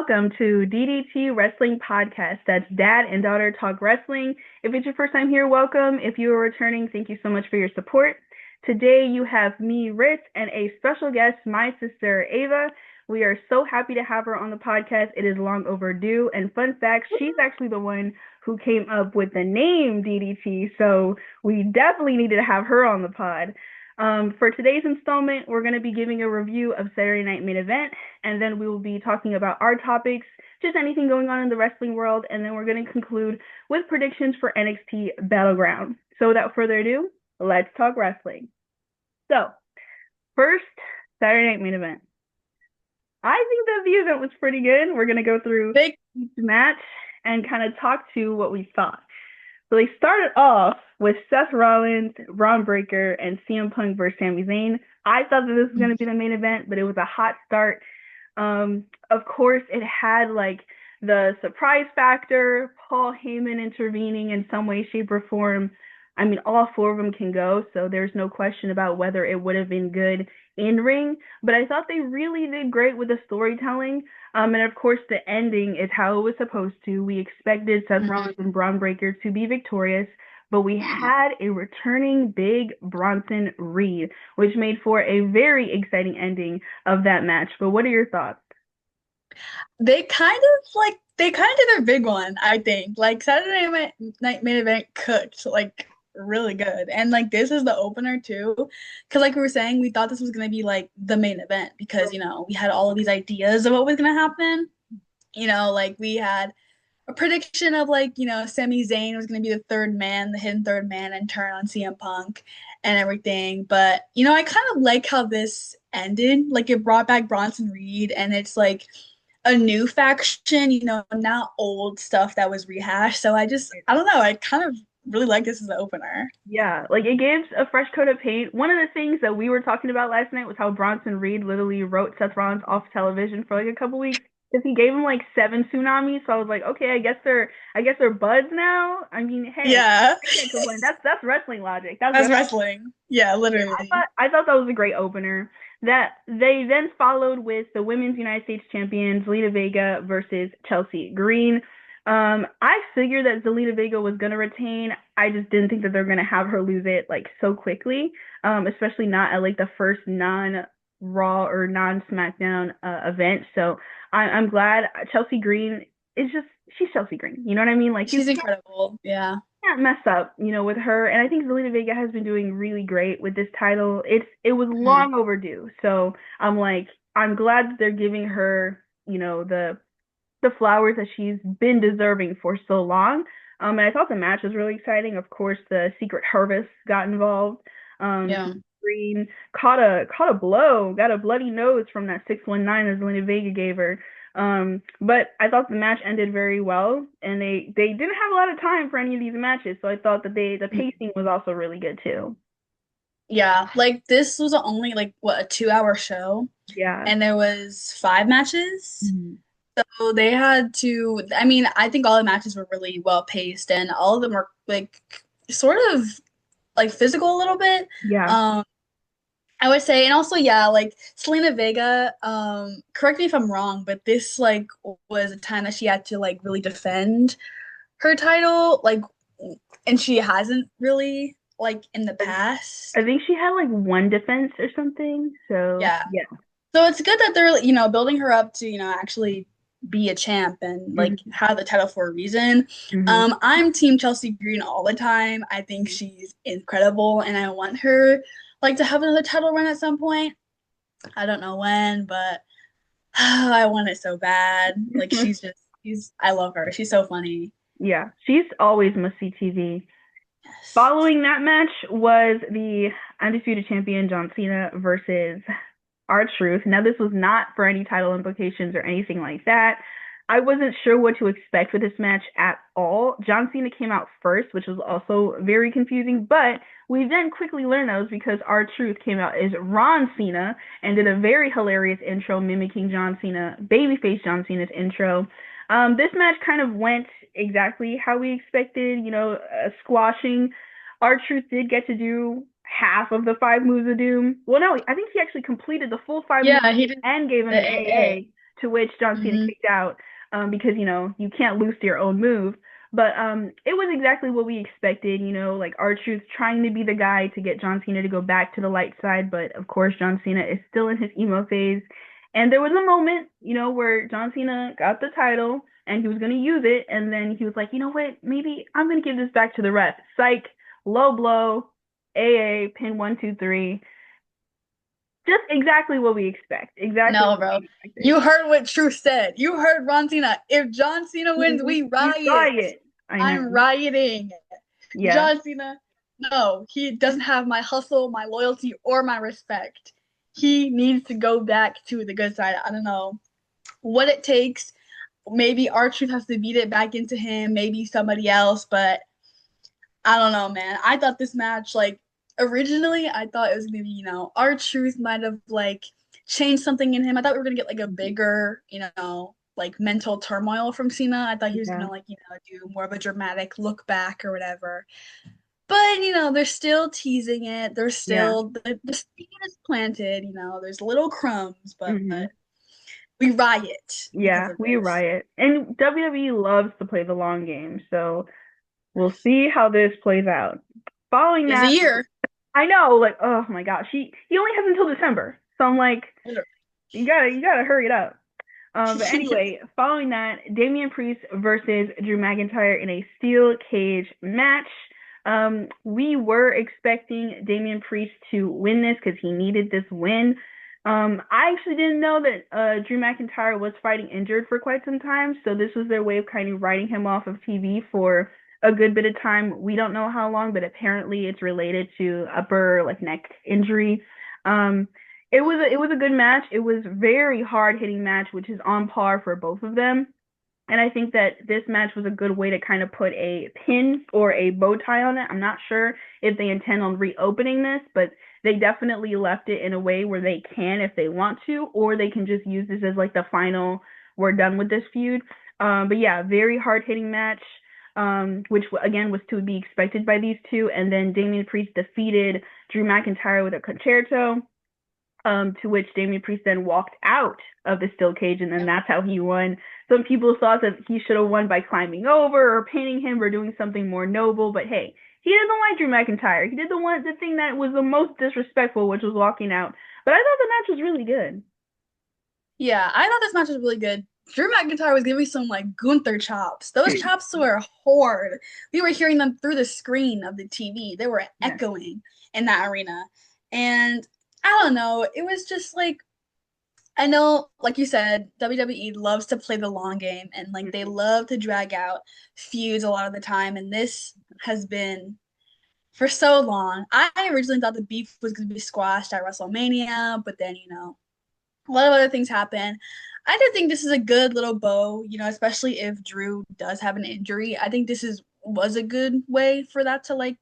welcome to DDT Wrestling Podcast. That's Dad and Daughter Talk Wrestling. If it's your first time here, welcome. If you are returning, thank you so much for your support. Today you have me, Ritz, and a special guest, my sister, Ava. We are so happy to have her on the podcast. It is long overdue. And fun fact, she's actually the one who came up with the name DDT, so we definitely needed to have her on the pod. For today's installment, we're going to be giving a review of Saturday Night Main Event, and then we will be talking about our topics, just anything going on in the wrestling world, and then we're going to conclude with predictions for NXT Battleground. So without further ado, let's talk wrestling. So, first, Saturday Night Main Event. I think that the event was pretty good. We're going to go through each match and kind of talk to what we thought. So they started off with Seth Rollins, Braun Breaker, and CM Punk versus Sami Zayn. I thought that this was going to be the main event, but it was a hot start. Of course, it had like the surprise factor, Paul Heyman intervening in some way, shape, or form. I mean, all four of them can go, so there's no question about whether it would have been good in ring. But I thought they really did great with the storytelling. And of course, the ending is how it was supposed to. We expected Seth Rollins and Braun Breaker to be victorious, but we had a returning Big Bronson Reed, which made for a very exciting ending of that match. But what are your thoughts? They kind did their big one, I think. Like Saturday Night Main Event cooked like really good. And like this is the opener too. Cause like we were saying, we thought this was gonna be like the main event because we had all of these ideas of what was gonna happen. Like we had a prediction of like, Sami Zayn was gonna be the third man, the hidden third man, and turn on CM Punk and everything. But I kind of like how this ended. Like it brought back Bronson Reed and it's like a new faction, not old stuff that was rehashed. So I don't know, I kind of really like this as an opener. Yeah, like it gives a fresh coat of paint. One of the things that we were talking about last night was how Bronson Reed literally wrote Seth Rollins off television for like a couple weeks because he gave him like 7 tsunamis. So I was like, okay, I guess they're buds now. I mean, hey, Yeah. I can't complain. That's wrestling logic. That's wrestling. Yeah, literally. I thought that was a great opener. That they then followed with the Women's United States Champions Zelina Vega versus Chelsea Green. I figured that Zelina Vega was gonna retain. I just didn't think that they're gonna have her lose it like so quickly. Especially not at like the first non-Raw or non-SmackDown event. So I'm glad Chelsea Green is just she's Chelsea Green. You know what I mean? Like she's incredible. Yeah. Can't mess up, with her. And I think Zelina Vega has been doing really great with this title. It was long overdue. So I'm glad that they're giving her, the flowers that she's been deserving for so long. And I thought the match was really exciting. Of course, the Secret Harvest got involved. Yeah. Green caught a blow, got a bloody nose from that 619 that Zelina Vega gave her. But I thought the match ended very well, and they didn't have a lot of time for any of these matches, so I thought that the pacing was also really good too. Yeah, like this was only like what, a 2-hour show, Yeah. and there was 5 matches. Mhm. So they had to, I mean, I think all the matches were really well paced and all of them were like sort of like physical a little bit. Yeah. I would say, and also, yeah, like Zelina Vega, correct me if I'm wrong, but this like was a time that she had to like really defend her title, like, and she hasn't really like in the past. I think she had like one defense or something. So Yeah. yeah. So it's good that they're, building her up to, actually be a champ and like have the title for a reason. I'm team Chelsea Green all the time. I think she's incredible and I want her like to have another title run at some point. I don't know when, but I want it so bad. Like I love her. She's so funny. Yeah, she's always must-see TV. Yes. Following that match was the undisputed champion John Cena versus R-Truth. Now, this was not for any title implications or anything like that. I wasn't sure what to expect with this match at all. John Cena came out first, which was also very confusing, but we then quickly learned that was because R-Truth came out as Ron Cena and did a very hilarious intro mimicking John Cena, babyface John Cena's intro. This match kind of went exactly how we expected, squashing. R-Truth did get to do half of the 5 moves of doom. Well, no, I think he actually completed the full 5 moves Yeah, he did and gave him the an AA. to which John Cena Mhm. kicked out because, you can't lose to your own move. But it was exactly what we expected, like R-Truth trying to be the guy to get John Cena to go back to the light side, but of course John Cena is still in his emo phase. And there was a moment, where John Cena got the title and he was going to use it, and then he was like, you know what, maybe I'm going to give this back to the ref. Psych, low blow, AA, pin 1, 2, 3. Just exactly what we expect. Exactly No, what bro. we expected. You heard what Truth said. You heard Ron Cena. If John Cena wins, we We riot. riot. I know. I'm rioting. Yeah. John Cena, no, he doesn't have my hustle, my loyalty, or my respect. He needs to go back to the good side. I don't know what it takes. Maybe R-Truth has to beat it back into him, maybe somebody else, but I don't know, man. I thought this match, like, originally, I thought it was gonna be, R-Truth might have, like, changed something in him. I thought we were gonna get, like, a bigger, like, mental turmoil from Cena. I thought he was Yeah. gonna, like, do more of a dramatic look back or whatever. But, they're still teasing it. They're Yeah. still, the seed is planted, there's little crumbs, but Hmm. we riot because Yeah, of we this. riot. And WWE loves to play the long game, so we'll see how this plays out. Following It's a that, year. I know, like, oh my gosh, he only has until December. So I'm like, you gotta hurry it up. But anyway, following that, Damian Priest versus Drew McIntyre in a steel cage match. We were expecting Damian Priest to win this because he needed this win. I actually didn't know that Drew McIntyre was fighting injured for quite some time, so this was their way of kind of writing him off of TV for a good bit of time. We don't know how long, but apparently it's related to upper like neck injury. Um, it was a good match. It was very hard hitting match, which is on par for both of them. And I think that this match was a good way to kind of put a pin or a bow tie on it. I'm not sure if they intend on reopening this, but they definitely left it in a way where they can if they want to, or they can just use this as like the final, we're done with this feud. But yeah, very hard hitting match, which again was to be expected by these two. And then Damian Priest defeated Drew McIntyre with a concerto, to which Damian Priest then walked out of the steel cage, and then that's how he won. Some people thought that he should have won by climbing over or pinning him or doing something more noble, but hey, he doesn't like Drew McIntyre. He did the thing that was the most disrespectful, which was walking out. But I thought the match was really good. Yeah, I thought this match was really good. Drew McIntyre was giving me some like Gunther chops. Those chops were hard. We were hearing them through the screen of the TV. They were Yeah. echoing in that arena. And I don't know, it was just like I know, like you said, WWE loves to play the long game and like they love to drag out feuds a lot of the time. And this has been for so long. I originally thought the beef was going to be squashed at WrestleMania, but then, a lot of other things happen. I do think this is a good little bow, especially if Drew does have an injury. I think this was a good way for that to like,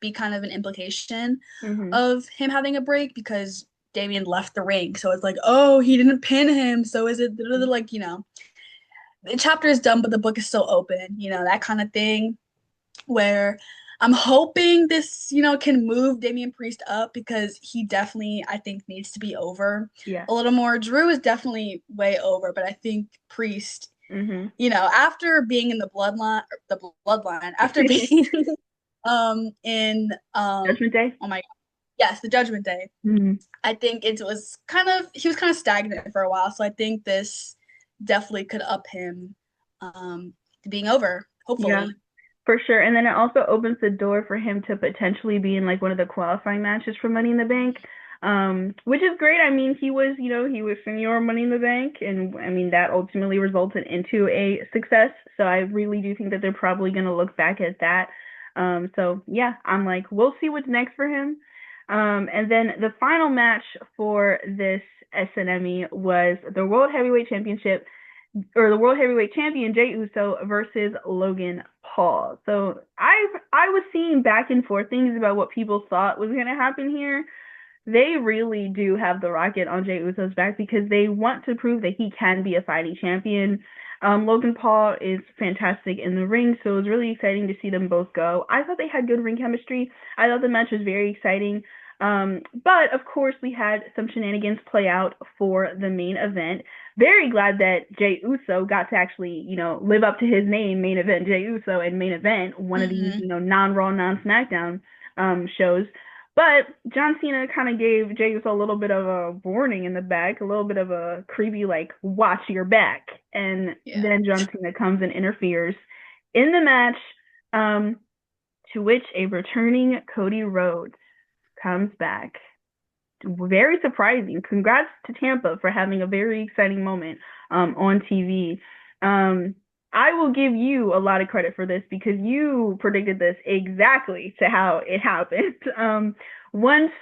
be kind of an implication Mm-hmm. of him having a break because Damian left the ring. So it's like, oh, he didn't pin him. So is it like, the chapter is done, but the book is still open, that kind of thing where I'm hoping this, can move Damian Priest up because he definitely, I think, needs to be over Yeah. a little more. Drew is definitely way over, but I think Priest, Mm-hmm. after being in the bloodline, after being in Judgment Day. oh my God, yes, the Judgment Day. Mm-hmm. I think it was he was kind of stagnant for a while, so I think this definitely could up him to being over, Yeah. hopefully. For sure. And then it also opens the door for him to potentially be in like one of the qualifying matches for Money in the Bank. Which is great. I mean, he was senior Money in the Bank, and I mean that ultimately resulted into a success. So I really do think that they're probably gonna look back at that. So yeah, I'm like, we'll see what's next for him. And then the final match for this SNME was the World Heavyweight Championship, or the World Heavyweight Champion Jey Uso versus Logan Paul. So I was seeing back and forth things about what people thought was gonna happen here. They really do have the rocket on Jey Uso's back because they want to prove that he can be a fighting champion. Logan Paul is fantastic in the ring, so it was really exciting to see them both go. I thought they had good ring chemistry. I thought the match was very exciting. But of course, we had some shenanigans play out for the main event. Very glad that Jey Uso got to actually, live up to his name, main event Jey Uso, and main event one of these, non-Raw, non-SmackDown shows. But John Cena kind of gave Jey Uso a little bit of a warning in the back, a little bit of a creepy, like, watch your back. And then John Cena comes and interferes in the match, to which a returning Cody Rhodes comes back. Very surprising. Congrats to Tampa for having a very exciting moment on TV. I will give you a lot of credit for this because you predicted this exactly to how it happened. Once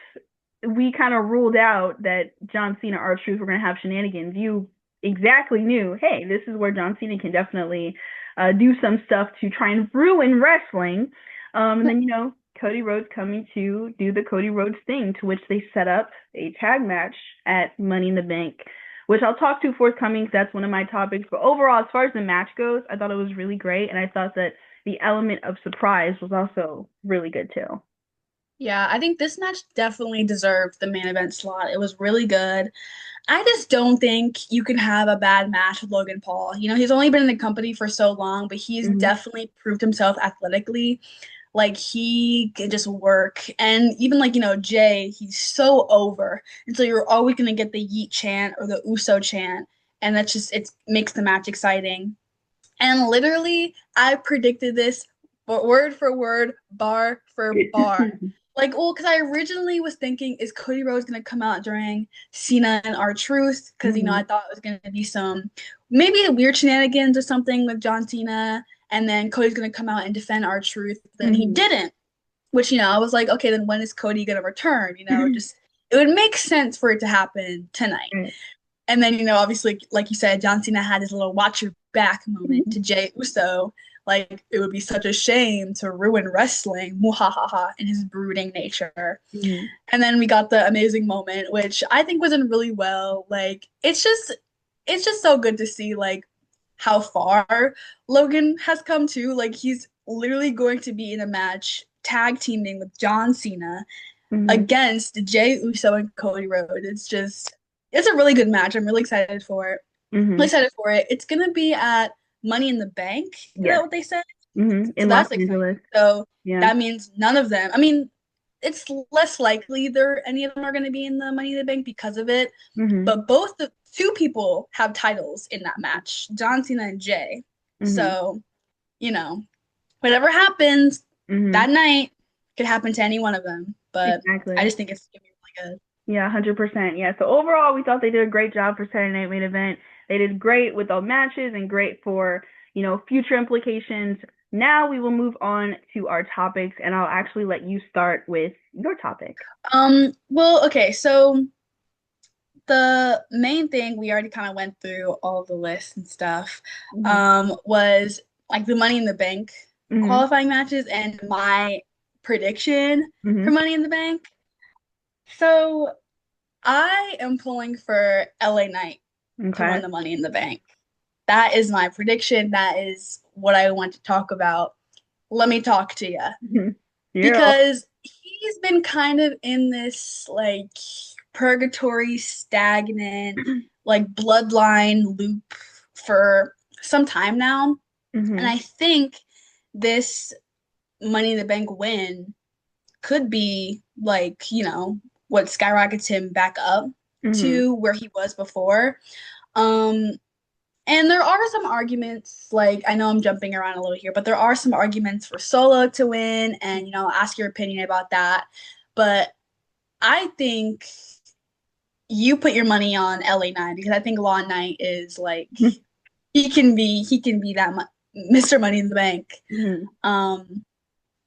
we kind of ruled out that John Cena, R-Truth were going to have shenanigans, you exactly knew, hey, this is where John Cena can definitely do some stuff to try and ruin wrestling. And then, Cody Rhodes coming to do the Cody Rhodes thing, to which they set up a tag match at Money in the Bank, which I'll talk to forthcoming because that's one of my topics. But overall, as far as the match goes, I thought it was really great. And I thought that the element of surprise was also really good too. Yeah, I think this match definitely deserved the main event slot. It was really good. I just don't think you can have a bad match with Logan Paul. He's only been in the company for so long, but he's definitely proved himself athletically. Like, he can just work. And even, like, Jay, he's so over. And so you're always going to get the Yeet chant or the Uso chant. And that's just, it makes the match exciting. And literally, I predicted this word for word, bar for bar. Like, well, because I originally was thinking, is Cody Rhodes going to come out during Cena and R-Truth? Because, I thought it was going to be maybe a weird shenanigans or something with John Cena. And then Cody's going to come out and defend R-Truth. Then he didn't, which, I was like, okay, then when is Cody going to return? Just, it would make sense for it to happen tonight. And then, obviously, like you said, John Cena had his little watch your back moment to Jey Uso. Like, it would be such a shame to ruin wrestling, muhahaha, in his brooding nature. And then we got the amazing moment, which I think was in really well. Like, it's just so good to see, like, how far Logan has come to. Like, he's literally going to be in a match tag teaming with John Cena against Jey Uso and Cody Rhodes. It's a really good match. I'm really excited for it. Really excited for it. It's gonna be at Money in the Bank. Is that what they said? In Los Angeles. So that means none of them. I mean, it's less likely any of them are going to be in the Money in the Bank because of it. But both the two people have titles in that match, John Cena and Jay. So, whatever happens that night could happen to any one of them. But I just think it's going to be really good. Yeah, 100%. Yeah. So overall, we thought they did a great job for Saturday Night Main Event. They did great with all matches and great for, future implications. Now we will move on to our topics, and I'll actually let you start with your topic. Well, okay, so the main thing, we already kind of went through all the lists and stuff, was like the Money in the Bank qualifying matches and my prediction for Money in the Bank. So I am pulling for LA Knight to win the Money in the Bank. That is my prediction. That is what I want to talk about. Let me talk to you. Because he's been kind of in this, like, purgatory, stagnant, like, bloodline loop for some time now. And I think this Money in the Bank win could be, like, what skyrockets him back up to where he was before. And there are some arguments, like, I know I'm jumping around a little here, but there are some arguments for Solo to win, and, I'll ask your opinion about that. But I think you put your money on LA Knight because I think Law Knight is, like, he can be that Mr. Money in the Bank.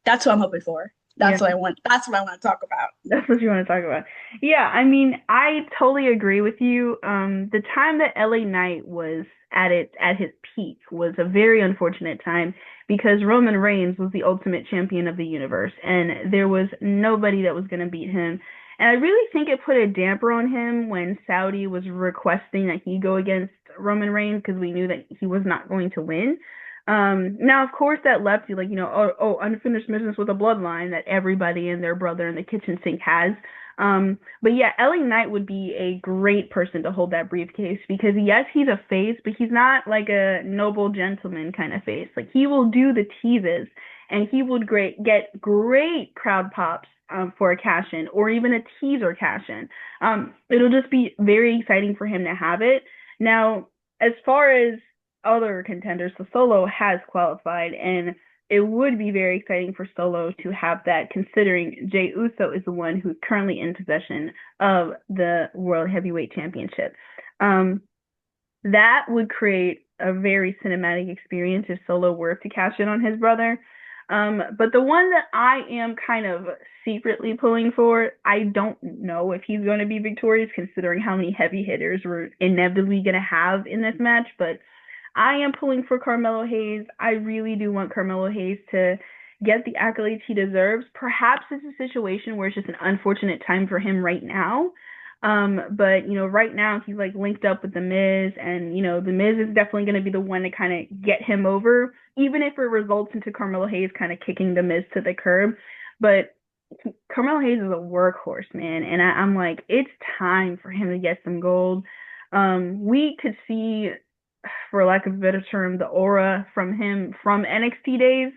That's what I'm hoping for. That's what I want. That's what I want to talk about. That's what you want to talk about. Yeah, I mean, I totally agree with you. The time that LA Knight was at his peak was a very unfortunate time because Roman Reigns was the ultimate champion of the universe, and there was nobody that was going to beat him. And I really think it put a damper on him when Saudi was requesting that he go against Roman Reigns because we knew that he was not going to win. Now, of course, that left you like, unfinished business with a bloodline that everybody and their brother in the kitchen sink has. But yeah, LA Knight would be a great person to hold that briefcase because yes, he's a face, but he's not like a noble gentleman kind of face. Like he will do the teases and he would get great crowd pops for a cash in or even a teaser cash in. It'll just be very exciting for him to have it. Now, as far as other contenders, so Solo has qualified, and it would be very exciting for Solo to have that, considering Jey Uso is the one who's currently in possession of the World Heavyweight Championship. That would create a very cinematic experience if Solo were to cash in on his brother. But the one that I am kind of secretly pulling for, I don't know if he's going to be victorious considering how many heavy hitters we're inevitably going to have in this match, but I am pulling for Carmelo Hayes. I really do want Carmelo Hayes to get the accolades he deserves. Perhaps it's a situation where it's just an unfortunate time for him right now. But right now he's like linked up with The Miz, and The Miz is definitely going to be the one to kind of get him over, even if it results into Carmelo Hayes kind of kicking The Miz to the curb. But Carmelo Hayes is a workhorse, man, and I'm like, it's time for him to get some gold. We could see, for lack of a better term, the aura from him from NXT days.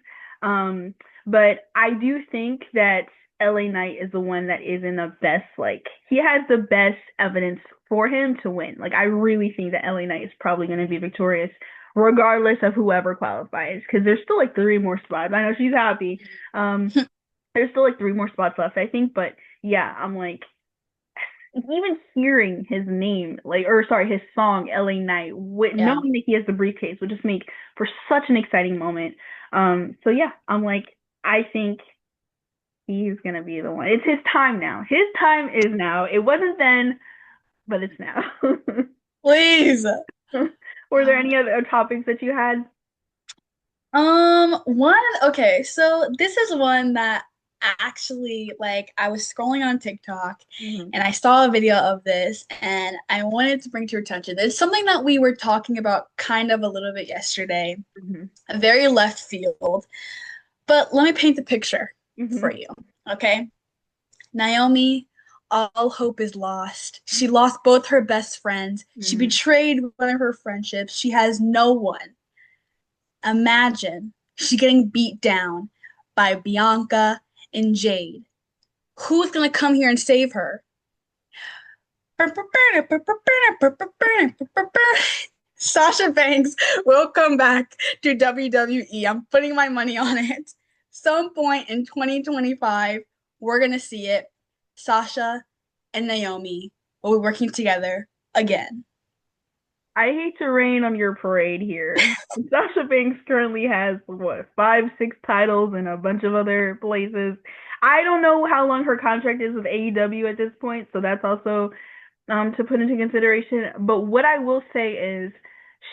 But I do think that LA Knight is the one that is in the best, like, he has the best evidence for him to win. Like, I really think that LA Knight is probably going to be victorious regardless of whoever qualifies, because there's still like 3 more spots. I know she's happy. There's still like 3 more spots left, I think. But yeah, I'm like, even hearing his name, his song LA Knight, knowing that he has the briefcase would just make for such an exciting moment. So yeah, I'm like, I think he's gonna be the one. It's his time now. His time is now. It wasn't then, but it's now. Please. Were there any other topics that you had? Okay, so this is one that actually, like, I was scrolling on TikTok and I saw a video of this and I wanted to bring to your attention. It's something that we were talking about kind of a little bit yesterday, very left field, but let me paint the picture for you, okay? Naomi, all hope is lost. She lost both her best friends. She betrayed one of her friendships. She has no one. Imagine she getting beat down by Bianca and Jade. Who's gonna come here and save her? Sasha Banks will come back to WWE. I'm putting my money on it. Some point in 2025, we're gonna see it. Sasha and Naomi will be working together again. I hate to rain on your parade here. Sasha Banks currently has, 5, 6 titles in a bunch of other places. I don't know how long her contract is with AEW at this point, so that's also to put into consideration. But what I will say is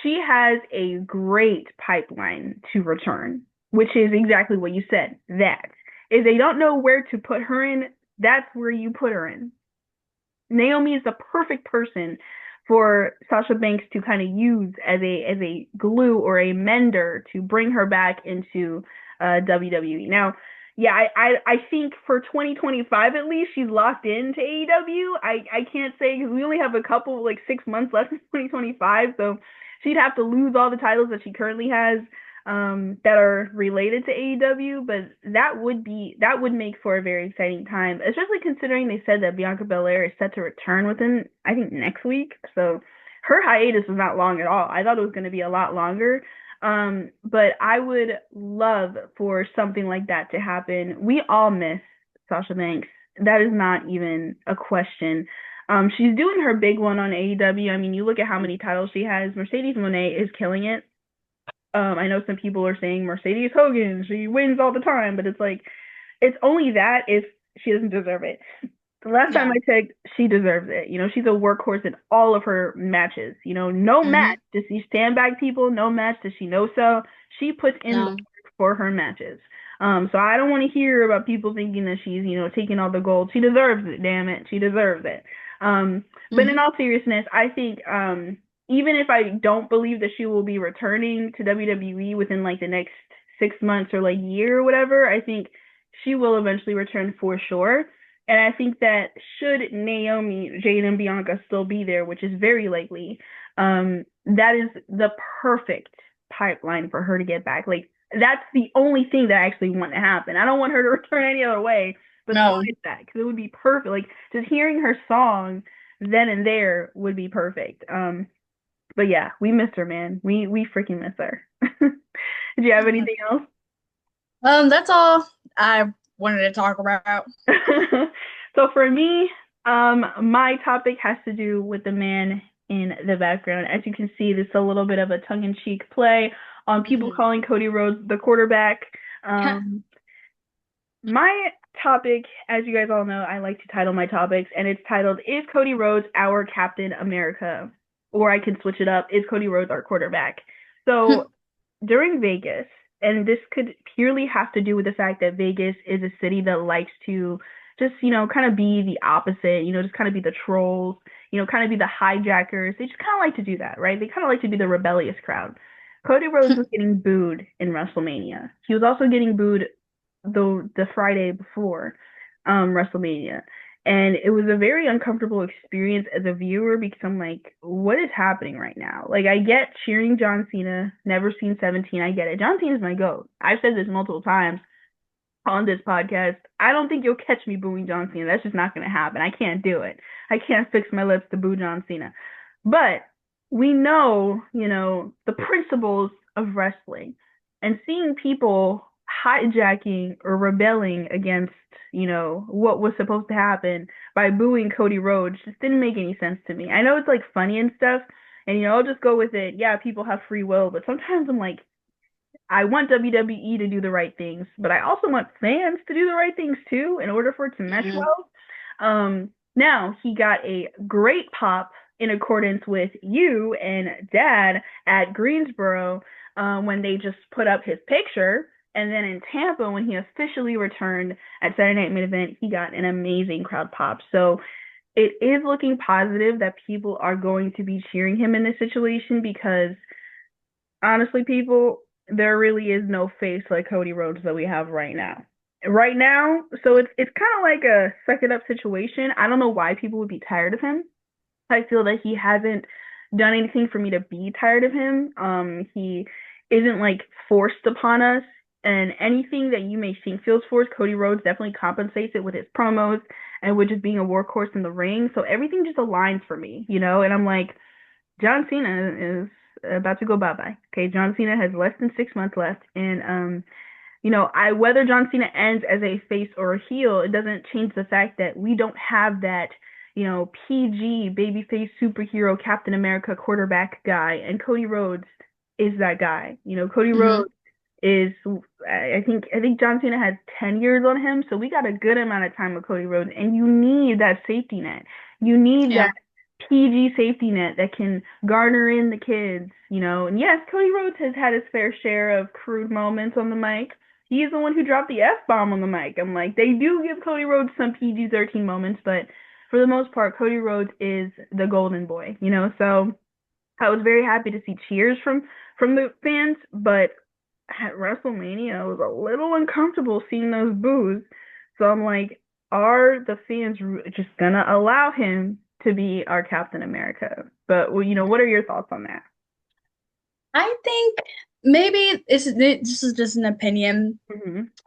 she has a great pipeline to return, which is exactly what you said. That if they don't know where to put her in, that's where you put her in. Naomi is the perfect person for Sasha Banks to kind of use as a glue or a mender to bring her back into WWE. Now, yeah, I think for 2025 at least, she's locked into AEW. I can't say because we only have a couple, like 6 months left in 2025, so she'd have to lose all the titles that she currently has that are related to AEW, but that would make for a very exciting time, especially considering they said that Bianca Belair is set to return within, I think, next week. So her hiatus was not long at all. I thought it was going to be a lot longer. But I would love for something like that to happen. We all miss Sasha Banks. That is not even a question. She's doing her big one on AEW. I mean, you look at how many titles she has. Mercedes Moné is killing it. I know some people are saying Mercedes Hogan, she wins all the time, but it's like, it's only that if she doesn't deserve it. The last time I checked, she deserves it. She's a workhorse in all of her matches. No match does she stand back people. No match does she no-sell. She puts in the work for her matches. So I don't want to hear about people thinking that she's, taking all the gold. She deserves it, damn it. She deserves it. But in all seriousness, I think even if I don't believe that she will be returning to WWE within like the next 6 months or like year or whatever, I think she will eventually return for sure. And I think that should Naomi, Jade, and Bianca still be there, which is very likely, that is the perfect pipeline for her to get back. Like, that's the only thing that I actually want to happen. I don't want her to return any other way No. besides that, because it would be perfect. Like, just hearing her song then and there would be perfect. But yeah, we miss her, man. We freaking miss her. Did you have anything else? That's all I wanted to talk about. So for me, my topic has to do with the man in the background. As you can see, this is a little bit of a tongue-in-cheek play on people calling Cody Rhodes the quarterback. My topic, as you guys all know, I like to title my topics, and it's titled, Is Cody Rhodes Our Captain America? Or I can switch it up, Is Cody Rhodes Our Quarterback? So during Vegas, and this could purely have to do with the fact that Vegas is a city that likes to just, kind of be the opposite, just kind of be the trolls, kind of be the hijackers. They just kind of like to do that, right? They kind of like to be the rebellious crowd. Cody Rhodes was getting booed in WrestleMania. He was also getting booed the Friday before WrestleMania. And it was a very uncomfortable experience as a viewer because I'm like, what is happening right now? Like, I get cheering John Cena, never seen 17. I get it. John Cena's my GOAT. I've said this multiple times on this podcast. I don't think you'll catch me booing John Cena. That's just not going to happen. I can't do it. I can't fix my lips to boo John Cena. But we know, the principles of wrestling, and seeing people hijacking or rebelling against, what was supposed to happen by booing Cody Rhodes just didn't make any sense to me. I know it's like funny and stuff, and I'll just go with it. Yeah, people have free will, but sometimes I'm like, I want WWE to do the right things, but I also want fans to do the right things too in order for it to mesh well. Now he got a great pop in accordance with you and Dad at Greensboro when they just put up his picture. And then in Tampa, when he officially returned at Saturday Night Main Event, he got an amazing crowd pop. So it is looking positive that people are going to be cheering him in this situation because, honestly, people, there really is no face like Cody Rhodes that we have right now. Right now, so it's kind of like a suck it up situation. I don't know why people would be tired of him. I feel that he hasn't done anything for me to be tired of him. He isn't like forced upon us. And anything that you may think feels forced, Cody Rhodes definitely compensates it with his promos and with just being a workhorse in the ring. So everything just aligns for me, And I'm like, John Cena is about to go bye-bye. Okay, John Cena has less than 6 months left. And, whether John Cena ends as a face or a heel, it doesn't change the fact that we don't have that, PG, babyface superhero, Captain America quarterback guy. And Cody Rhodes is that guy. Cody Rhodes is, I think John Cena has 10 years on him, so we got a good amount of time with Cody Rhodes, and you need that safety net. You need that PG safety net that can garner in the kids, And yes, Cody Rhodes has had his fair share of crude moments on the mic. He's the one who dropped the F-bomb on the mic. I'm like, they do give Cody Rhodes some PG-13 moments, but for the most part, Cody Rhodes is the golden boy, So I was very happy to see cheers from the fans, but at WrestleMania, I was a little uncomfortable seeing those boos. So I'm like, are the fans just gonna allow him to be our Captain America? But what are your thoughts on that? I think maybe this is just an opinion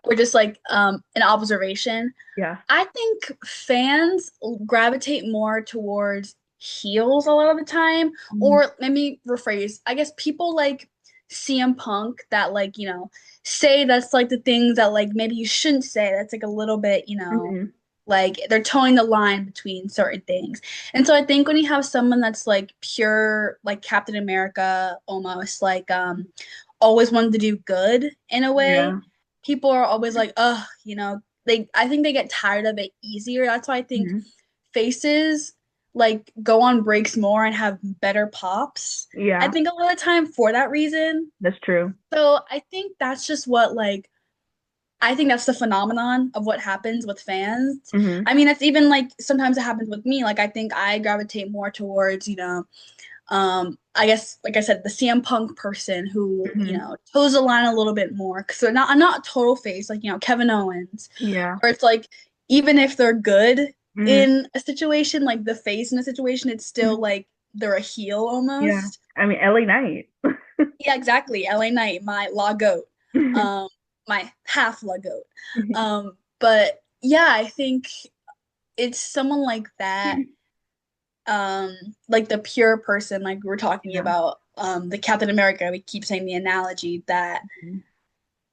or just like an observation. Yeah. I think fans gravitate more towards heels a lot of the time, or let me rephrase. I guess people like CM Punk that like, say that's like the things that like maybe you shouldn't say. That's like a little bit, like they're towing the line between certain things. And so I think when you have someone that's like pure like Captain America, almost like always wanted to do good in a way, people are always like, I think they get tired of it easier. That's why I think faces like go on breaks more and have better pops. Yeah. I think a lot of time for that reason. That's true. So I think that's just what like I think that's the phenomenon of what happens with fans. I mean, that's even like sometimes it happens with me. Like I think I gravitate more towards, I guess like I said, the CM Punk person who, toes the line a little bit more. So I'm not a total face like, Kevin Owens. Yeah. Or it's like even if they're good Mm, in a situation, like the face in a situation, it's still mhm. like they're a heel Yeah. almost. I mean, LA Knight. Yeah, exactly. LA Knight, my law goat, um, my half law goat. But yeah, I think it's someone like that, um, like the pure person, like we're talking Yeah. about, the Captain America. We keep saying the analogy that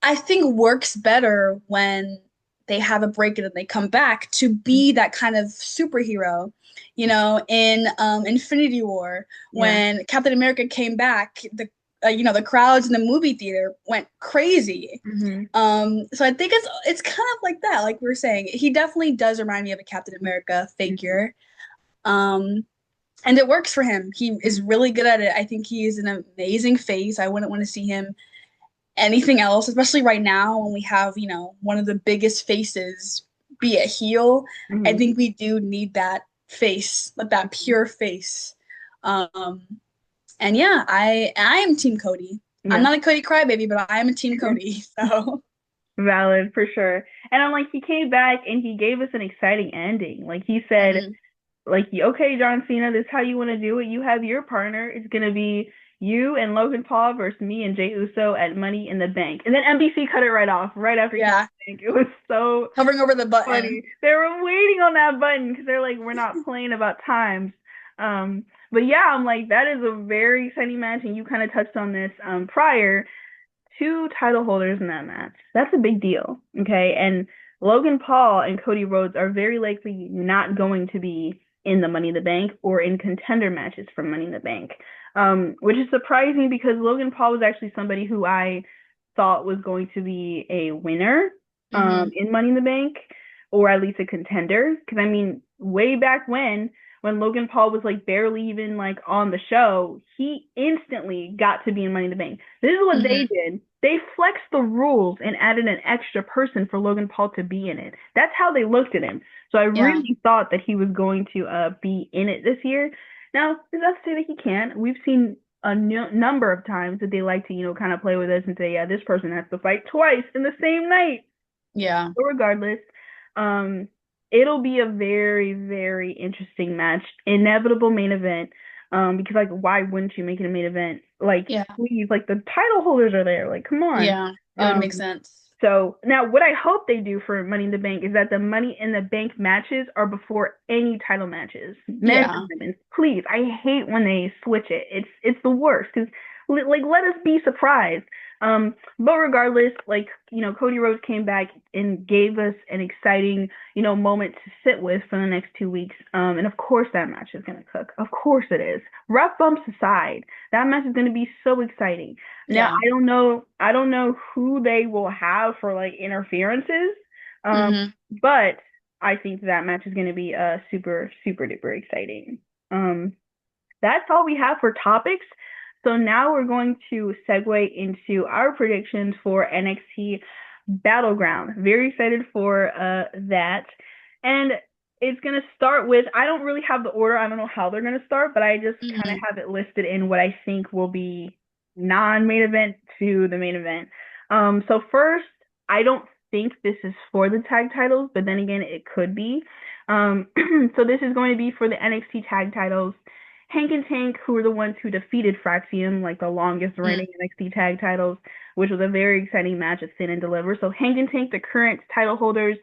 I think works better when they have a break and then they come back to be that kind of superhero. You know, in Infinity War, Yeah. when Captain America came back, the crowds in the movie theater went crazy. Hmm. So I think it's kind of like that, like we were saying. He definitely does remind me of a Captain America figure. Um, and it works for him. He is really good at it. I think he is an amazing face. I wouldn't want to see him anything else, especially right now when we have, one of the biggest faces be a heel. I Hmm. think we do need that face, like that pure face. Um, and yeah, I am Team Cody. I'm Yeah. not a Cody crybaby, but I am a Team Cody. So Valid for sure. And I'm like, he came back and he gave us an exciting ending. Like he said, mhm. like, okay, John Cena, this is how you want to do it. You have your partner. It's gonna be you and Logan Paul versus me and Jey Uso at Money in the Bank. And then NBC cut it right off, right after he came Yeah, back. It was so hovering over the button. funny. They were waiting on that button because they're like, we're not playing about times. But yeah, I'm like, that is a very exciting match, and you kind of touched on this prior. Two title holders in that match. That's a big deal. Okay. And Logan Paul and Cody Rhodes are very likely not going to be in the Money in the Bank or in contender matches for Money in the Bank, which is surprising because Logan Paul was actually somebody who I thought was going to be a winner Hmm. in Money in the Bank or at least a contender. Because I mean, way back when Logan Paul was like barely even like on the show, he instantly got to be in Money in the Bank. This is what Hmm. they did. They flexed the rules and added an extra person for Logan Paul to be in it. That's how they looked at him. So I Yeah. really thought that he was going to be in it this year. Now, is that to say that he can't? We've seen a number of times that they like to, kind of play with us and say, yeah, this person has to fight twice in the same night. Yeah. But regardless, um, it'll be a very, very interesting match. Inevitable main event. Because like, why wouldn't you make it a main event? Like, Yeah. please, like the title holders are there. Like, come on. Yeah. It would make Um, sense. so now what I hope they do for Money in the Bank is that the Money in the Bank matches are before any title matches, men's Yeah. and women's. Please, I hate when they switch it. It's the worst because like let us be surprised. But regardless, like Cody Rhodes came back and gave us an exciting moment to sit with for the next 2 weeks. And of course that match is gonna cook. Of course it is. Rough bumps aside, that match is gonna be so exciting. Now Yeah. I don't know who they will have for like interferences. Um, Hmm. but I think that match is gonna be super, super duper exciting. Um, that's all we have for topics. So now we're going to segue into our predictions for NXT Battleground. Very excited for that. And it's going to start with, I don't really have the order. I don't know how they're going to start, but I just kind of Hmm. have it listed in what I think will be non-main event to the main event. So first, I don't think this is for the tag titles, but then again, it could be. So this is going to be for the NXT tag titles. Hank and Tank, who were the ones who defeated Fraxium, like the longest reigning NXT tag titles, which was a very exciting match at Sin and Deliver. So Hank and Tank, the current title holders,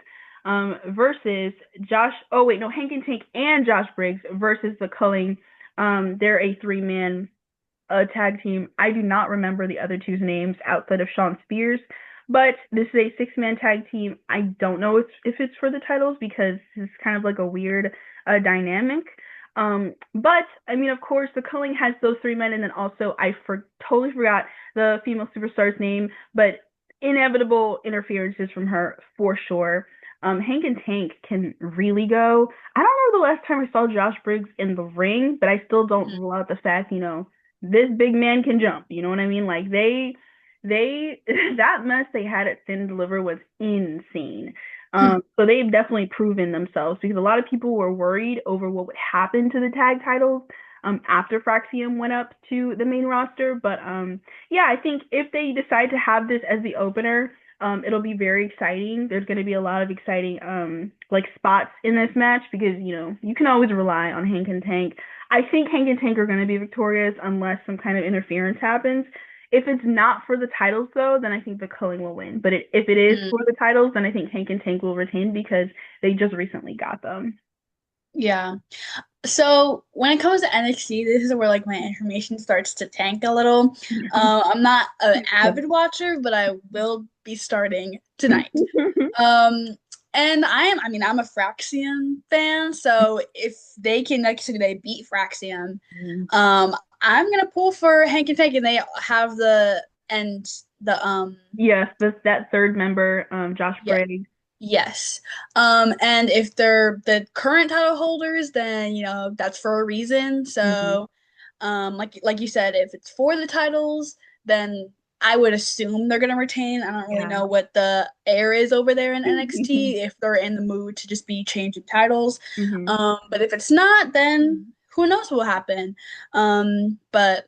versus Josh. Oh wait, no, Hank and Tank and Josh Briggs versus the Culling. They're a three-man tag team. I do not remember the other two's names outside of Shawn Spears, but this is a six-man tag team. I don't know if it's for the titles because it's kind of like a weird dynamic. But I mean, of course, the Culling has those three men, and then also totally forgot the female superstar's name, but inevitable interferences from her for sure. Hank and Tank can really go. I don't know the last time I saw Josh Briggs in the ring, but I still don't Hmm. rule out the fact, this big man can jump. You know what I mean? Like they that mess they had at Sin Deliver was insane. So they've definitely proven themselves because a lot of people were worried over what would happen to the tag titles after Fraxium went up to the main roster. But yeah, I think if they decide to have this as the opener, It'll be very exciting. There's going to be a lot of exciting like spots in this match because you can always rely on Hank and Tank. I think Hank and Tank are going to be victorious unless some kind of interference happens. If it's not for the titles though, then I think the Culling will win. But if it is for the titles, then I think Hank and Tank will retain because they just recently got them. Yeah. So when it comes to NXT, this is where like my information starts to tank a little. I'm not an avid watcher, but I will be starting tonight. And I'm a Fraxium fan, so if they can actually they beat Fraxium, I'm gonna pull for Hank and Tank, and they have yes, that third member, Josh yeah. Briggs. Yes. And if they're the current title holders, then that's for a reason. So, like you said, if it's for the titles, then I would assume they're gonna retain. I don't really know what the air is over there in NXT if they're in the mood to just be changing titles. But if it's not, then who knows what will happen. But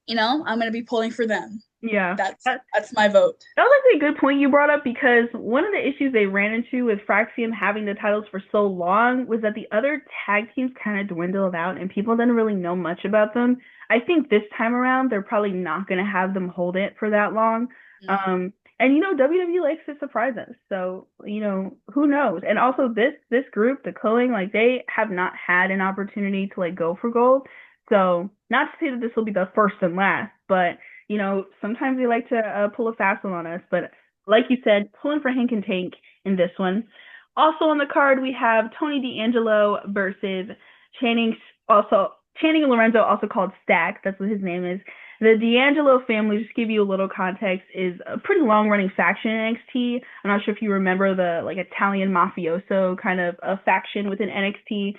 I'm gonna be pulling for them. Yeah. That's my vote. That was actually a good point you brought up because one of the issues they ran into with Fraxium having the titles for so long was that the other tag teams kind of dwindled out and people didn't really know much about them. I think this time around they're probably not going to have them hold it for that long. And WWE likes to surprise us, so who knows? And also this group, the Culling, like they have not had an opportunity to like go for gold. So not to say that this will be the first and last, but sometimes they like to pull a fast one on us. But like you said, pulling for Hank and Tank in this one. Also on the card, we have Tony D'Angelo versus Channing Lorenzo, also called Stack. That's what his name is. The D'Angelo family, just to give you a little context, is a pretty long-running faction in NXT. I'm not sure if you remember the like Italian mafioso kind of a faction within NXT.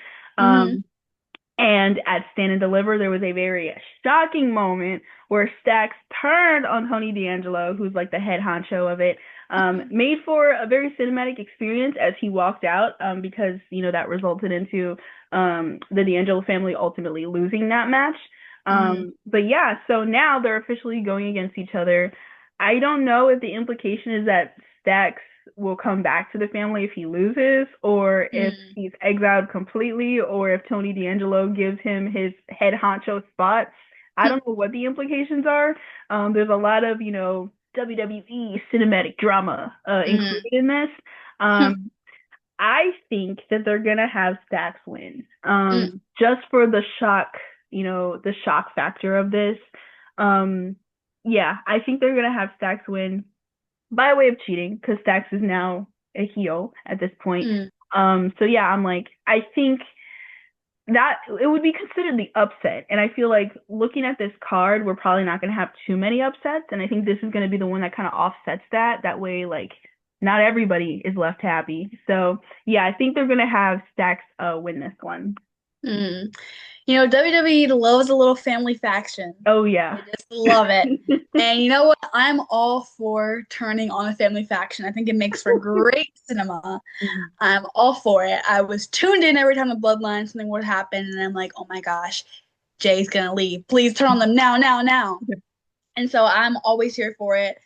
And at Stand and Deliver, there was a very shocking moment where Stax turned on Tony D'Angelo, who's like the head honcho of it, made for a very cinematic experience as he walked out, because, that resulted into the D'Angelo family ultimately losing that match. But yeah, so now they're officially going against each other. I don't know if the implication is that Stax will come back to the family if he loses, or if he's exiled completely, or if Tony D'Angelo gives him his head honcho spot. I don't know what the implications are. There's a lot of, WWE cinematic drama included in this. I think that they're gonna have Stax win, just for the shock, the shock factor of this. Yeah, I think they're gonna have Stax win by way of cheating because Stax is now a heel at this point. So yeah, I'm like, I think that it would be considered the upset. And I feel like looking at this card, we're probably not going to have too many upsets. And I think this is going to be the one that kind of offsets that. That way, like, not everybody is left happy. So yeah, I think they're going to have Stax win this one. WWE loves a little family faction. Oh yeah. They just love it. And you know what? I'm all for turning on a family faction. I think it makes for great cinema. I'm all for it. I was tuned in every time the Bloodline something would happen, and I'm like, oh my gosh, Jay's gonna leave. Please turn on them now, now, now. And so I'm always here for it.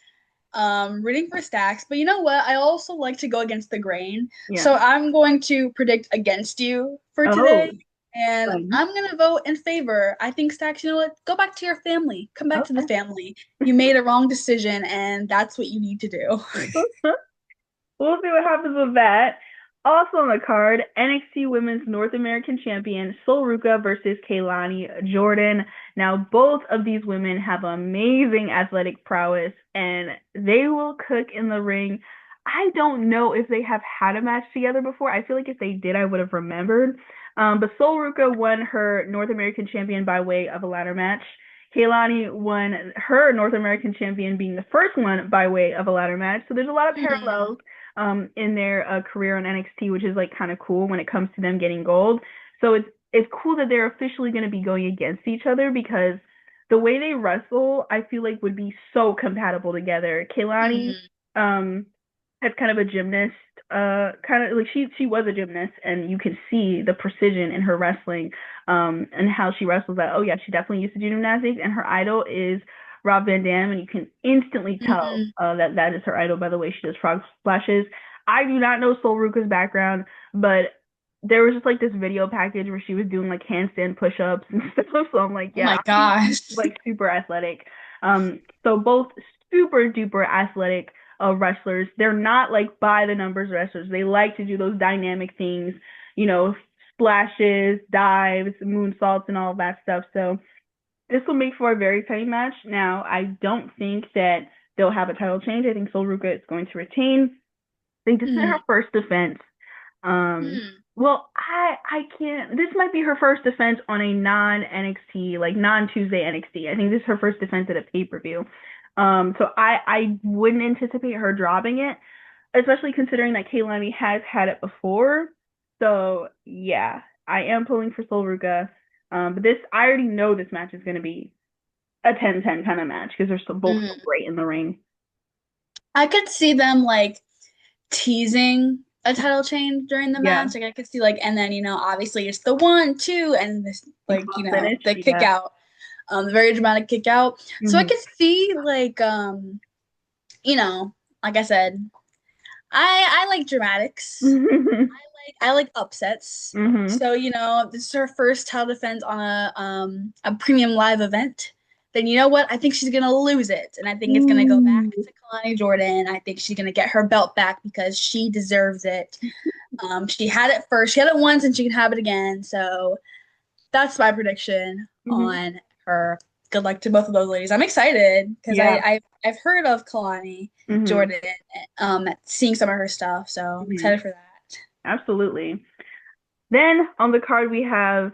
Rooting for Stax, but you know what? I also like to go against the grain. So I'm going to predict against you for today. And I'm going to vote in favor. I think, Stax, you know what? Go back to your family. Come back to the family. You made a wrong decision, and that's what you need to do. We'll see what happens with that. Also on the card, NXT Women's North American Champion Sol Ruca versus Kaylani Jordan. Now, both of these women have amazing athletic prowess, and they will cook in the ring. I don't know if they have had a match together before. I feel like if they did, I would have remembered. But Sol Ruca won her North American champion by way of a ladder match. Kaylani won her North American champion being the first one by way of a ladder match. So there's a lot of parallels in their career on NXT, which is like kind of cool when it comes to them getting gold. So it's cool that they're officially going to be going against each other because the way they wrestle, I feel like would be so compatible together. Kaylani has kind of a gymnast, kind of like she was a gymnast, and you can see the precision in her wrestling, and how she wrestles. That she definitely used to do gymnastics, and her idol is Rob Van Dam, and you can instantly tell Mm-hmm. that that is her idol by the way she does frog splashes. I do not know Sol Ruka's background, but there was just like this video package where she was doing like handstand push-ups and stuff. So I'm like, Oh yeah, my gosh. like super athletic. So both super duper athletic wrestlers. They're not like by the numbers wrestlers. They like to do those dynamic things, you know, splashes, dives, moonsaults, and all of that stuff. So this will make for a very exciting match. Now, I don't think that they'll have a title change. I think Sol Ruka is going to retain. I think this is her Mm-hmm. first defense. Well, I can't. This might be her first defense on a non NXT, like non Tuesday NXT. I think this is her first defense at a pay per view. So I wouldn't anticipate her dropping it, especially considering that Kaylani has had it before. So yeah, I am pulling for Sol Ruka. But this, I already know this match is going to be a 10-10 kind of match because they're so, both so Mm-hmm. great in the ring. I could see them like teasing a title change during the Yeah, match. Like I could see like, and then obviously it's the 1, 2, and this like finish. the kick Yeah. out, the very dramatic kick out. So I Mm-hmm. could see like you know, like I said, I like dramatics. I like upsets. Mm-hmm. So this is her first title defense on a premium live event. Then you know what? I think she's gonna lose it, and I think it's gonna go back Ooh. to Kalani Jordan. I think she's gonna get her belt back because she deserves it. She had it first. She had it once, and she can have it again. So that's my prediction Mm-hmm. on her. Good luck to both of those ladies. I'm excited because Yeah. I've heard of Kalani Mm-hmm. Jordan, seeing some of her stuff. So I'm Mm-hmm. excited for that. Absolutely. Then on the card we have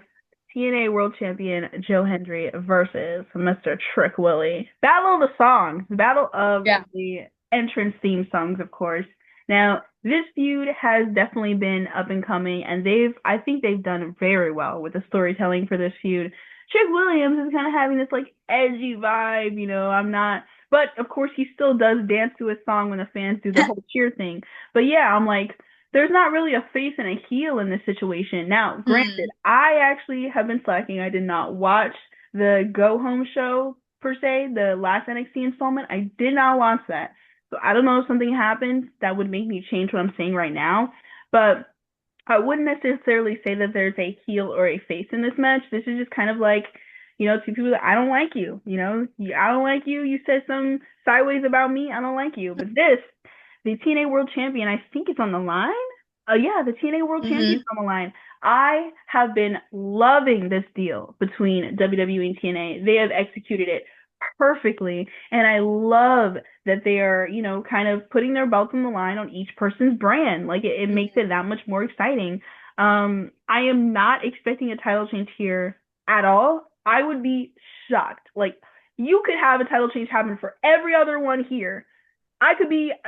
TNA World Champion Joe Hendry versus Mr. Trick Willie. Battle of the songs, battle of Yeah. the entrance theme songs, of course. Now, this feud has definitely been up and coming, and I think they've done very well with the storytelling for this feud. Trick Williams is kind of having this like edgy vibe, I'm not, but of course he still does dance to his song when the fans do the whole cheer thing. But yeah, I'm like, there's not really a face and a heel in this situation. Now, granted, Mm. I actually have been slacking. I did not watch the Go Home show per se, the last NXT installment. I did not watch that. So I don't know if something happened that would make me change what I'm saying right now. But I wouldn't necessarily say that there's a heel or a face in this match. This is just kind of like, two people that I don't like you. I don't like you. You said some sideways about me. I don't like you. But the TNA World Champion, I think it's on the line. Yeah, the TNA World Champion is Mm-hmm. on the line. I have been loving this deal between WWE and TNA. They have executed it perfectly, and I love that they are, kind of putting their belts on the line on each person's brand. Like it makes it that much more exciting. I am not expecting a title change here at all. I would be shocked. Like you could have a title change happen for every other one here.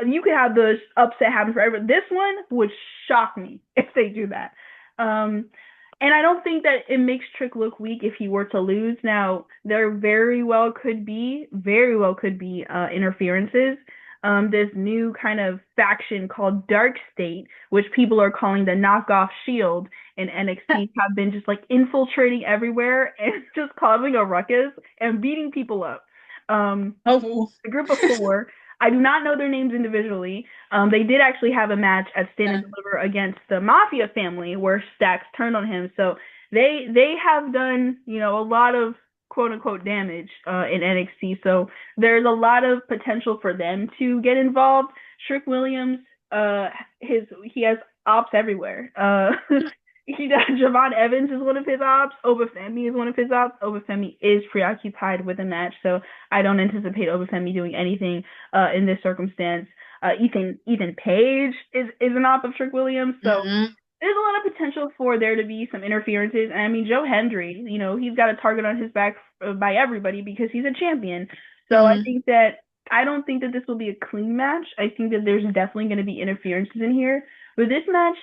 You could have the upset happen for everyone. This one would shock me if they do that. Um, and I don't think that it makes Trick look weak if he were to lose. Now, there very well could be interferences. This new kind of faction called Dark State, which people are calling the knockoff Shield in NXT, have been just like infiltrating everywhere and just causing a ruckus and beating people up. Oh. A group of four. I do not know their names individually. They did actually have a match at Stand and Deliver against the Mafia family where Stacks turned on him. So they have done a lot of quote unquote damage in NXT. So there's a lot of potential for them to get involved. Trick Williams, he has ops everywhere. He does. Javon Evans is one of his ops. Obafemi is one of his ops. Obafemi is preoccupied with a match, so I don't anticipate Obafemi doing anything in this circumstance. Ethan Page is an op of Trick Williams, so Mm-hmm. there's a lot of potential for there to be some interferences. And I mean, Joe Hendry, he's got a target on his back by everybody because he's a champion. So Mm-hmm. I don't think that this will be a clean match. I think that there's definitely going to be interferences in here. But this match,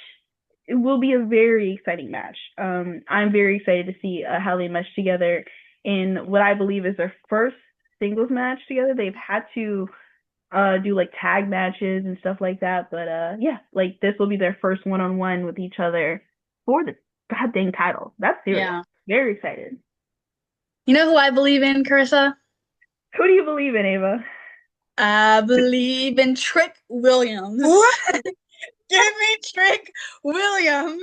it will be a very exciting match. I'm very excited to see how they mesh together in what I believe is their first singles match together. They've had to do like tag matches and stuff like that, but yeah, like this will be their first one-on-one with each other for the goddamn title. That's serious. Yeah. Very excited. You know who I believe in, Carissa? Who do you believe in, Ava? I believe in Trick Williams. What? Give me Trick Williams.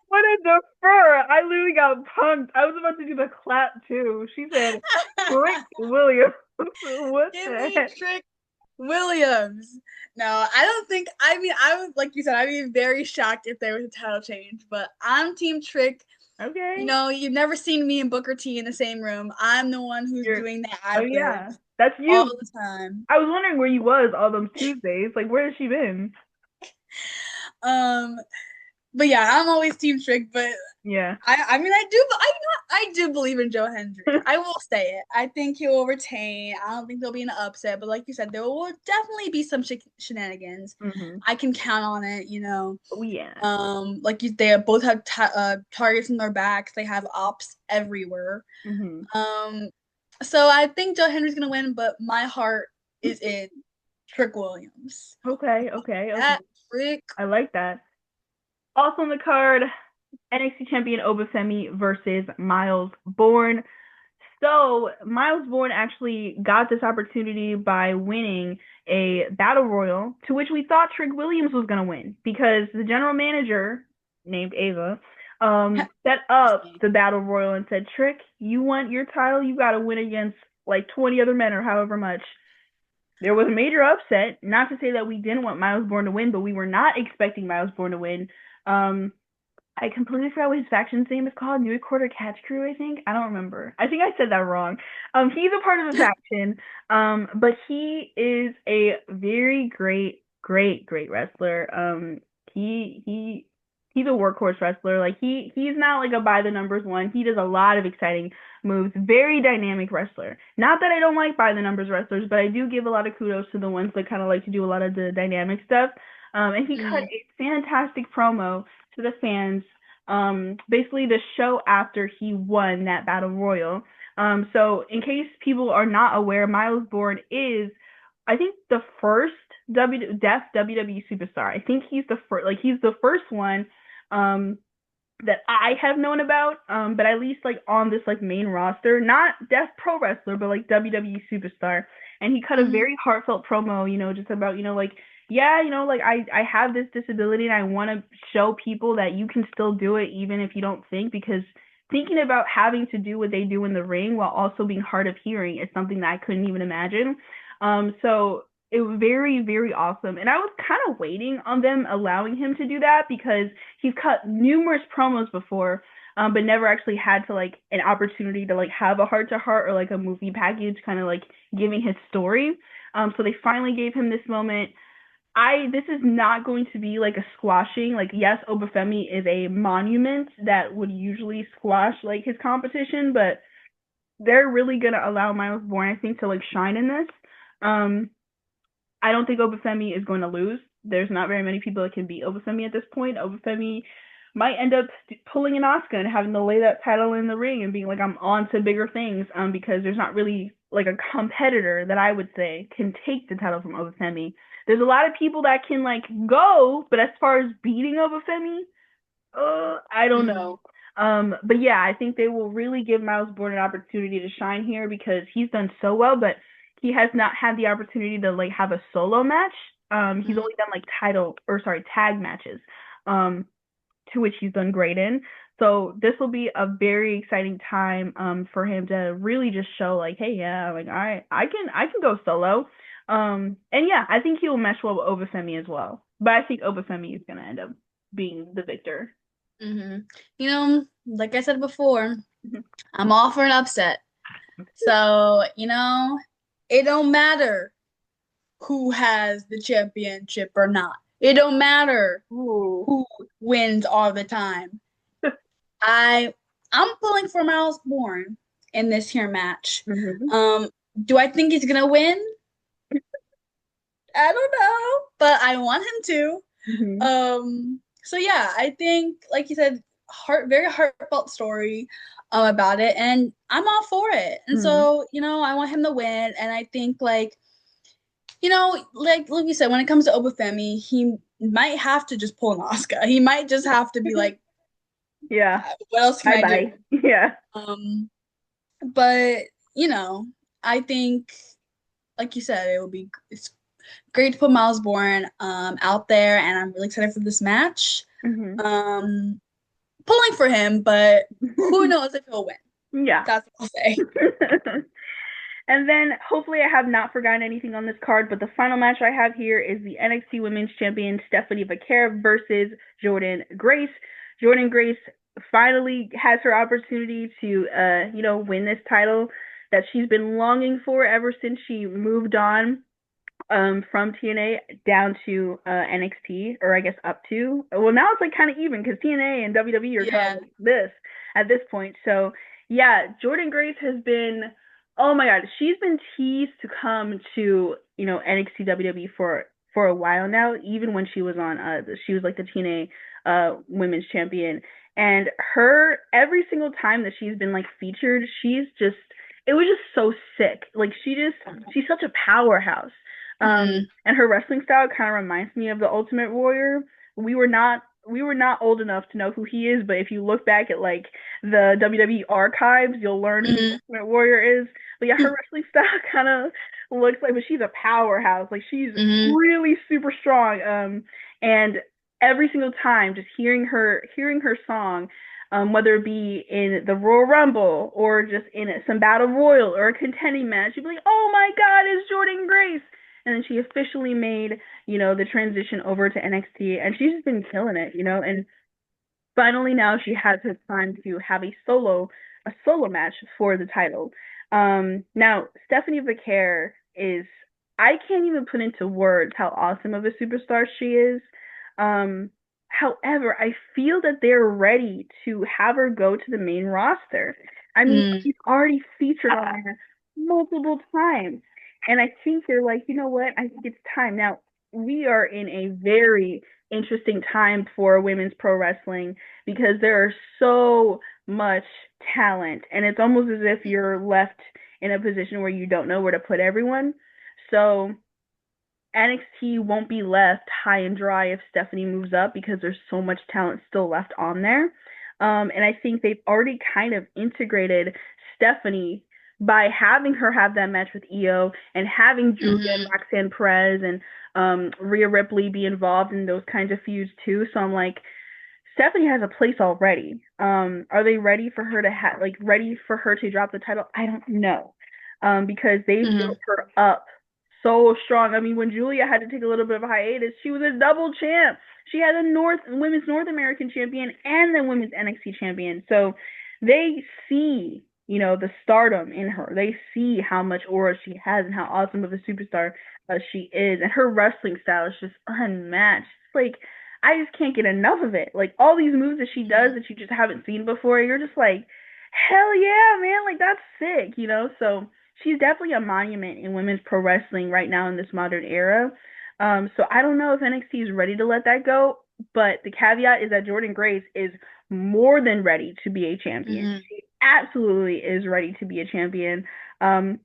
What a defer! I literally got punked. I was about to do the clap too. She said, Rick Williams. What Give the me heck? Trick Williams. No, I don't think. I mean, I was like you said. I'd be very shocked if there was a title change. But I'm Team Trick. Okay. You know, you've never seen me and Booker T in the same room. I'm the one who's You're. doing the Oh ad yeah, libs that's all you. the time. I was wondering where you was all those Tuesdays. Like, where has she been? Um, but yeah, I'm always Team Trick. But Yeah. I mean, I do believe in Joe Hendry. I will say it. I think he will retain. I don't think there'll be an upset, but like you said, there will definitely be some shenanigans. Mm-hmm. I can count on it. You know, Oh yeah. they both have targets in their backs. They have ops everywhere. Mm-hmm. So I think Joe Hendry's gonna win, but my heart is in Trick Williams. Okay. Okay. Okay. That Trick. I like that. Also on the card, NXT champion Obafemi versus Miles Bourne. So Miles Bourne actually got this opportunity by winning a battle royal, to which we thought Trick Williams was gonna win because the general manager named Ava set up the battle royal and said, Trick, you want your title, you gotta win against like 20 other men or however much. There was a major upset. Not to say that we didn't want Miles Bourne to win, but we were not expecting Miles Bourne to win. I completely forgot what his faction's name is called. New Recorder Catch Crew, I think. I don't remember. I think I said that wrong. He's a part of the faction. But he is a very great wrestler. He's a workhorse wrestler. Like he's not like a by the numbers one. He does a lot of exciting moves. Very dynamic wrestler. Not that I don't like by the numbers wrestlers, but I do give a lot of kudos to the ones that kind of like to do a lot of the dynamic stuff. And he cut a fantastic promo to the fans. Basically the show after he won that battle royal. So in case people are not aware, Miles Bourne is, I think, the first deaf WWE superstar. I think he's the first one that I have known about, but at least like on this like main roster, not deaf pro wrestler, but like WWE superstar. And he cut a very heartfelt promo, just about, like, yeah, like I have this disability and I want to show people that you can still do it even if you don't think, because thinking about having to do what they do in the ring while also being hard of hearing is something that I couldn't even imagine. So it was very awesome, and I was kind of waiting on them allowing him to do that because he's cut numerous promos before, but never actually had to like an opportunity to like have a heart to heart or like a movie package kind of like giving his story. So they finally gave him this moment. This is not going to be like a squashing. Like, yes, Obafemi is a monument that would usually squash like his competition, but they're really gonna allow Miles Bourne, I think, to like shine in this. I don't think Obafemi is going to lose. There's not very many people that can beat Obafemi at this point. Obafemi might end up pulling an Asuka and having to lay that title in the ring and being like, I'm on to bigger things, because there's not really like a competitor that I would say can take the title from Obafemi. There's a lot of people that can like go, but as far as beating Obafemi, I don't know. But yeah, I think they will really give Miles Bourne an opportunity to shine here because he's done so well, but he has not had the opportunity to like have a solo match. He's only done like tag matches, to which he's done great in. So this will be a very exciting time for him to really just show like, hey, yeah, like I can go solo. And yeah, I think he will mesh well with Obafemi as well. But I think Obafemi is gonna end up being the victor. Like I said before, I'm all for an upset. So, it don't matter who has the championship or not. It don't matter who wins all the time. I'm pulling for Miles Bourne in this here match. Do I think he's gonna win? I don't know, but I want him to. So yeah, I think, like you said, very heartfelt story about it, and I'm all for it. And so, I want him to win, and I think like you said, when it comes to Obafemi, he might have to just pull an Asuka. He might just have to be like, yeah, what else can I do? Yeah. But I think, like you said, it's great to put Miles Bourne out there, and I'm really excited for this match. Hmm. Um, Pulling for him, but who knows if he'll win? Yeah. That's what I'll say. And then hopefully I have not forgotten anything on this card, but the final match I have here is the NXT Women's Champion Stephanie Vaquer versus Jordynne Grace. Jordynne Grace finally has her opportunity to win this title that she's been longing for ever since she moved on from TNA down to NXT, or I guess up to. Well, now it's like kind of even because TNA and WWE are kind Yeah. of like this at this point. So yeah, Jordynne Grace has been. Oh my God, she's been teased to come to NXT WWE for a while now. Even when she was on, she was like the TNA Women's Champion, and her every single time that she's been like featured, it was just so sick. Like she's such a powerhouse. And her wrestling style kind of reminds me of the Ultimate Warrior. We were not old enough to know who he is, but if you look back at like the WWE archives, you'll learn who Mm-hmm. Ultimate Warrior is. But yeah, her wrestling style kind of looks like, but she's a powerhouse. Like she's Mm-hmm. really super strong. And every single time, just hearing her song, whether it be in the Royal Rumble or just in some battle royal or a contending match, you'd be like, "Oh my God, it's Jordynne Grace!" And then she officially made, the transition over to NXT, and she's just been killing it, and finally now she has her time to have a solo match for the title. Now Stephanie Vaquer is, I can't even put into words how awesome of a superstar she is. Um, However, I feel that they're ready to have her go to the main roster. I mean, Mm-hmm. she's already featured on there multiple times. And I think they're like, you know what? I think it's time. Now, we are in a very interesting time for women's pro wrestling because there are so much talent, and it's almost as if you're left in a position where you don't know where to put everyone. So NXT won't be left high and dry if Stephanie moves up because there's so much talent still left on there. And I think they've already kind of integrated Stephanie by having her have that match with Io and having Julia and Mm-hmm. Roxanne Perez and Rhea Ripley be involved in those kinds of feuds too. So I'm like, Stephanie has a place already. Are they ready for her to ready for her to drop the title? I don't know. Because they've Mm-hmm. built her up so strong. I mean, when Julia had to take a little bit of a hiatus, she was a double champ. She had a women's North American champion and the women's NXT champion. So they see, the stardom in her. They see how much aura she has and how awesome of a superstar she is. And her wrestling style is just unmatched. It's like I just can't get enough of it. Like all these moves that she does that you just haven't seen before, you're just like, hell yeah, man! Like that's sick. So she's definitely a monument in women's pro wrestling right now in this modern era. So I don't know if NXT is ready to let that go, but the caveat is that Jordynne Grace is more than ready to be a champion. Mm-hmm. She absolutely is ready to be a champion. Um,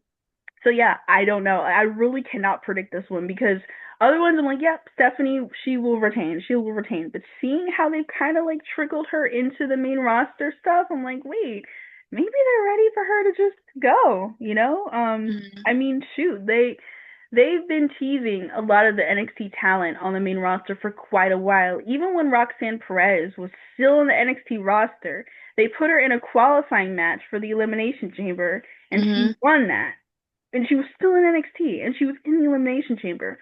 so yeah, I don't know. I really cannot predict this one because other ones I'm like, yep, Stephanie, she will retain. She will retain. But seeing how they've kind of like trickled her into the main roster stuff, I'm like, wait, maybe they're ready for her to just go. Mm-hmm. I mean, shoot, they've been teasing a lot of the NXT talent on the main roster for quite a while. Even when Roxanne Perez was still in the NXT roster, they put her in a qualifying match for the Elimination Chamber, and she Mm-hmm. won that, and she was still in NXT, and she was in the Elimination Chamber.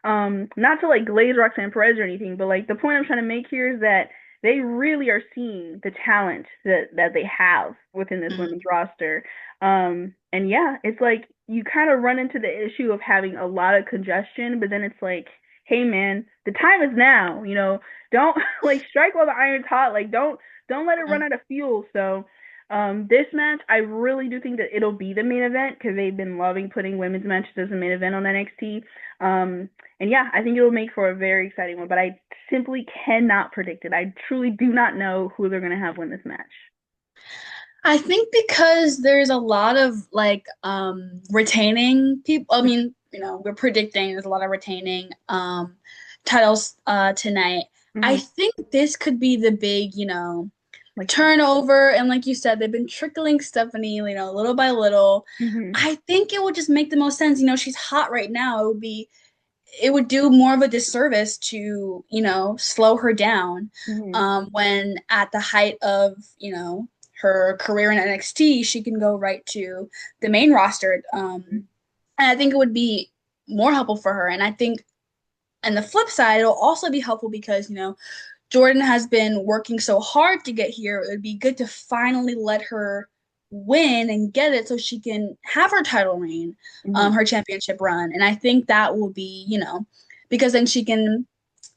Not to like glaze Roxanne Perez or anything, but like the point I'm trying to make here is that they really are seeing the talent that they have within this women's roster. And yeah, it's like you kind of run into the issue of having a lot of congestion, but then it's like, hey man, the time is now. Don't like strike while the iron's hot. Like don't let it run out of fuel. So this match, I really do think that it'll be the main event because they've been loving putting women's matches as a main event on NXT. And yeah, I think it'll make for a very exciting one, but I simply cannot predict it. I truly do not know who they're going to have win this match. I think because there's a lot of like retaining people. I mean, we're predicting there's a lot of retaining titles tonight. I Mm-hmm. think this could be the big, like turnover, and like you said, they've been trickling Stephanie, little by little. hmm I think it would just make the most sense. She's hot right now. It would do more of a disservice to, slow her down hmm when at the height of, her career in NXT, she can go right to the main roster. And I think it would be more helpful for her. And I think on the flip side, it'll also be helpful because, Jordan has been working so hard to get here. It would be good to finally let her win and get it so she can have her title reign, hmm her championship run. And I think that will be, because then she can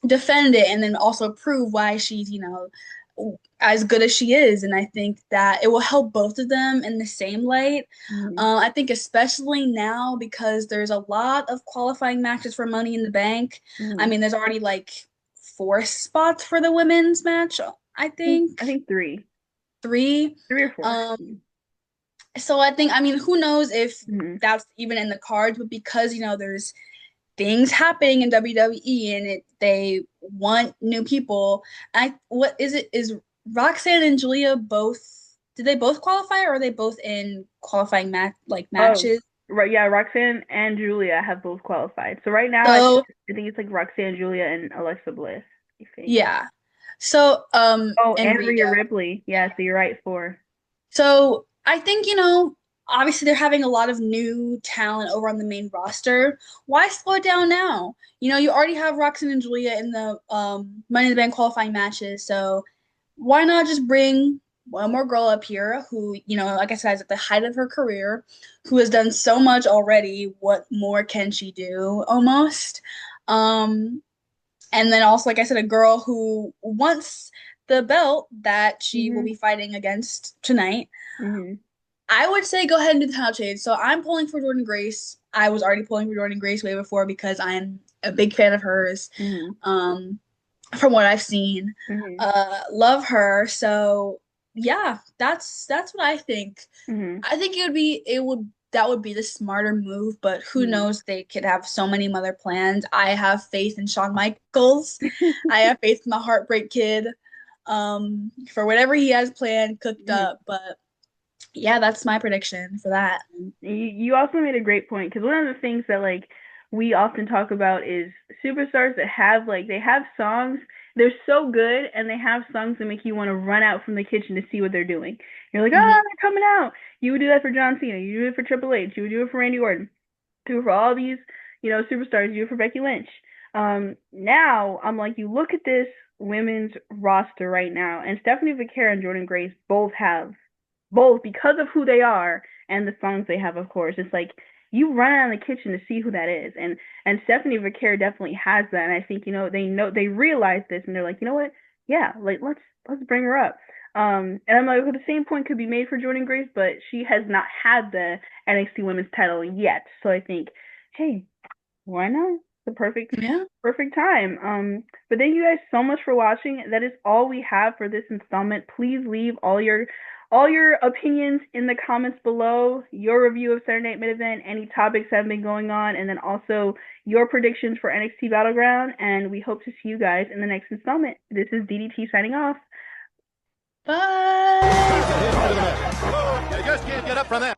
defend it and then also prove why she's, as good as she is. And I think that it will help both of them in the same light. hmm I think especially now because there's a lot of qualifying matches for Money in the Bank. I hmm mean, there's already like 4 spots for the women's match, I I think. think three, 3. 3 or 4. Um, so I mean, who knows if hmm that's even in the cards, but because, there's things happening in WWE and they want new people. What is it? Is Roxanne and Julia both? Did they both qualify, or are they both in qualifying Oh, matches? right. Yeah, Roxanne and Julia have both qualified. So right now, So I think it's like Roxanne, Julia, and Alexa Bliss. I think. yeah. So Oh, and and Rhea Rhea. Ripley. Yeah, so you're right. 4. So I think, obviously they're having a lot of new talent over on the main roster. Why slow it down now? You already have Roxanne and Julia in the Money in the Bank qualifying matches, so why not just bring one more girl up here who, like I said, is at the height of her career, who has done so much already. What more can she do almost? Um, and then also, like I said, a girl who wants the belt that she will Mhm. be fighting against tonight. Mhm. I would say go ahead and do the title change. So I'm pulling for Jordan Grace. I was already pulling for Jordan Grace way before because I'm a big fan of hers. Mhm. Um, from what I've seen. Mhm. Love her. So yeah, that's what I think. Mhm. I think that would be the smarter move, but who Mhm. knows? They could have so many other plans. I have faith in Shawn Michaels. I have faith in the Heartbreak Kid. For whatever he has planned, cooked Mhm. up. But yeah, that's my prediction for that. You also made a great point because one of the things that like we often talk about is superstars that have like they have songs, they're so good and they have songs that make you want to run out from the kitchen to see what they're doing. You're like, Mhm. oh, they're coming out. You would do that for John Cena. You do it for Triple H. You would do it for Randy Orton. Do it for all these, superstars. You do it for Becky Lynch. Now I'm like, you look at this women's roster right now, and Stephanie Vaquer and Jordan Grace both because of who they are and the songs they have, of course. It's like you run out in the kitchen to see who that is, and Stephanie Vaquer definitely has that. And I think they realize this, and they're like, you know what? Yeah, like let's bring her up. And I'm like, well, the same point could be made for Jordan Grace, but she has not had the NXT Women's title yet. So I think, hey, why not? The Yeah. perfect time. But thank you guys so much for watching. That is all we have for this installment. Please leave all your opinions in the comments below, your review of Saturday Night Mid Event, any topics that have been going on, and then also your predictions for NXT Battleground. And we hope to see you guys in the next installment. This is DDT signing off. Bye. You just can't get up from that.